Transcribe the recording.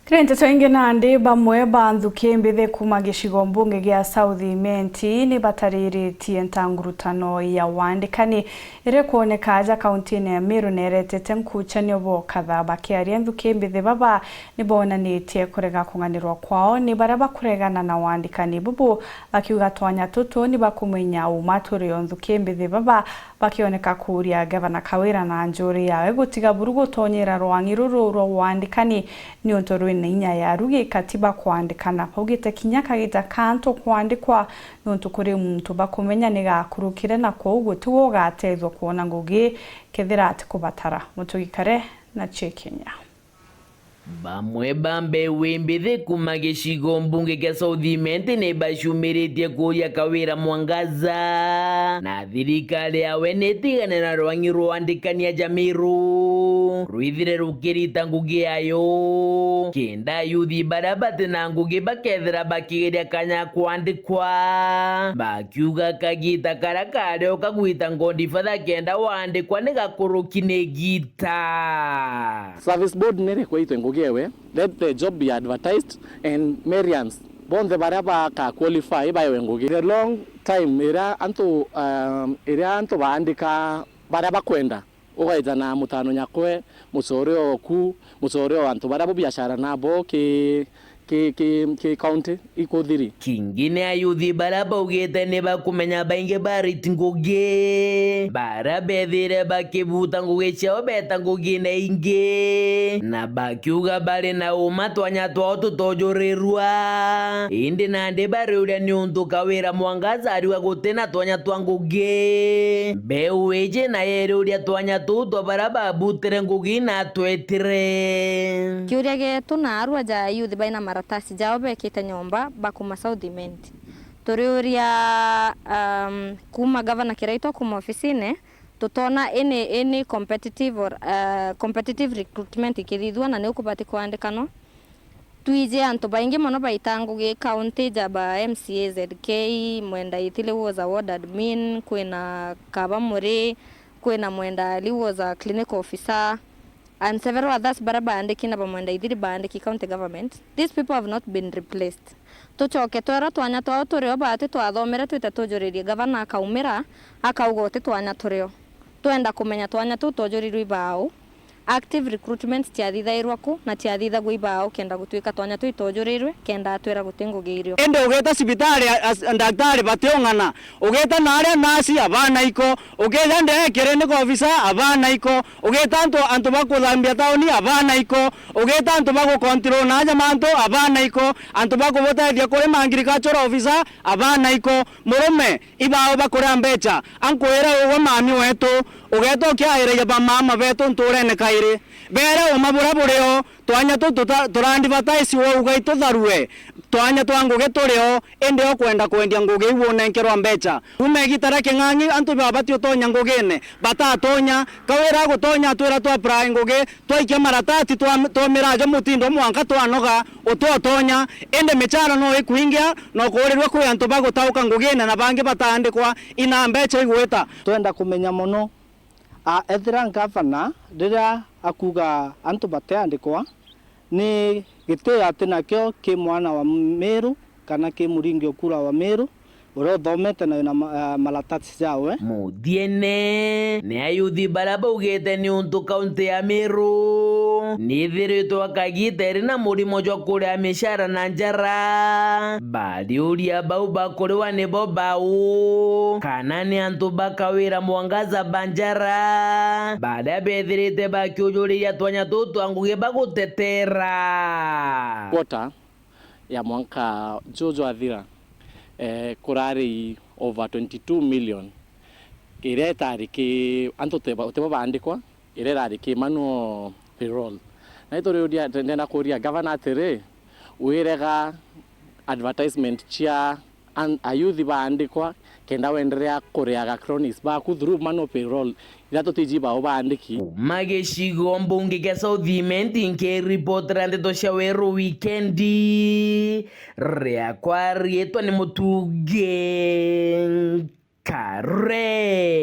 Krente toinge nandi bamwe banthuki mbithi kuma gicigo mbunge gia South Imenti ni batariritie ntangurutano ya wandikani ire kuoneka aja kaunti-ini ya Meru neretete nkuchanio bo katha bakiaria nthuki mbithi baba ni bonanitie kurega kunganirwa kwao ni baria bakuregana na wandikani bubu bakiuga twanya tutu ni bakumenya umaturi nthuki mbithi baba bakioneka kuria gavana Kawira na njuri yawe gutiga burugu tonyera rwangi ruru rwa wandikani ni ontoru inya ya rugi katiba kwandikana paugite kinya kagita kanto kwandikwa nontu kuri muntu bakumenya ni gakurukire na ko gutugo gatezwo kuona ngugi kethira ati kubatara mutugikare na Kenya. Bamwe bambe wimbithi kuma gicigo mbunge gia South Imenti ni bacumiritie kuria Kawira Mwangaza na thirikari yawe nitigane na rwangi rwandikania Jamiru rwithire rukirita ngugi yayo kenda yuthi baria bati na ngugi bakethira bakigeria kanya kwandikwa bakiuga kagita karia kario kagwita ngondi fatha kenda wandikwa ni gakuruki ni gita. Service board nere kwaitwe ngugi ewe, let the job be advertised and Marians bonde baraba ka qualify by ngugi. The long time era anto baandika baraba kwenda ugaita na mutano nyakwe musoreo ku musoreo anto barabo biashara nabo ke county ikothiri kingine ayuthi baraba ugite ni bakumenya bainge bariti ngugi barabethire bakibuta ngugi ciao beta ngugi na ingi na bakiuga bari na uma twanya twao tutojorirwa indi nandi bari uria ni untu Kawira Mwangaza ariwa gutena twanya twa ngugi mbeu ije na yeri uria twanya tuto baraba butire ngugi na twetire kiuria getu na arua ja yuthi baina maratasi jao bekite nyomba bakuma South Imenti turiuria kuma gavana Kiraito kuma ofisine tutona any competitive recruitment ikithithwa na ni ukubati kwandikano tuije antu baingi mono baitangu gi county jaba MCA ZK mwenda itile was a ward admin kwina Kabamuri kwina mwenda ali was a clinical officer and several others baraba andikina bamwenda ithiri bandiki county government. These people have not been replaced. Tuchoke twera twanya twao turio bati twathomera twite tujuririe gavana akaumira akauga uti twanya turio twenda kumenya twanya tutojurirwe ibao active recruitment tiathithairwa ku na tiathithagwo ibao kenda gutwika twanya twitojurirwe kenda atwera gutingugiirio ende ugeta sibitari daktari bationgana ugeta nare nasi abana iko ugeta ndekere ni officer abana iko ugeta antu bakuthambia tauni abana iko ugeta antu bagukontrol na jamanto abana iko antu bakubotethia kuri agriculture officer abana iko murume ibao bakura mbecha ankwira uwe mami wetu ugeta kiaire ba mama betu nturene kaire bere umabura bureo twanya turandi bataisi wo ugaito tharue twanya twanguge turio ende okwenda kwendia ngugi iwonenkerwa mbecha umegitara king'ang'i antu babati utonya ngugine batatonya Kawira gutonya twira twa apply ngugi twaikia maratati twamiraje mutindo mwanka twanoga utotonya ende micharo no ikuingia no kurirwa kwi antu bagutauka ngugine na bangi batandikwa ina mbecha igwita twenda kumenya muno ethira gavana rira akuga antu bateandikwa ni gite ati nakio ki mwana wa Meru kana ki muringi okura wa Meru uro thomete na malatati jawe muthiene ni ayuthi baraba ugite ni untu kaunti ya Meru ni thiritwo akagiteri na murimo jwa kuria mishara na njara bali uria bau bakuriwa ni bo bau kana ni antu bakawira Mwangaza banjara baada bethirite bakiujuriria twanya tutu anguge bagutetera quota ya mwanka Jojo athira kurari over 22 million ire tariki anto teba bandikwa ire tariki mano payroll na itore udia tendena kuria governor tere wirega advertisement chia ayuthi bandikwa kenda wenderea kureaga cronies ba ku through mano payroll irato tijiba bandiki magecigo mbunge gia South Imenti nke report rande tosha weru weekendi ria kwa rietwa ni mutuge kare.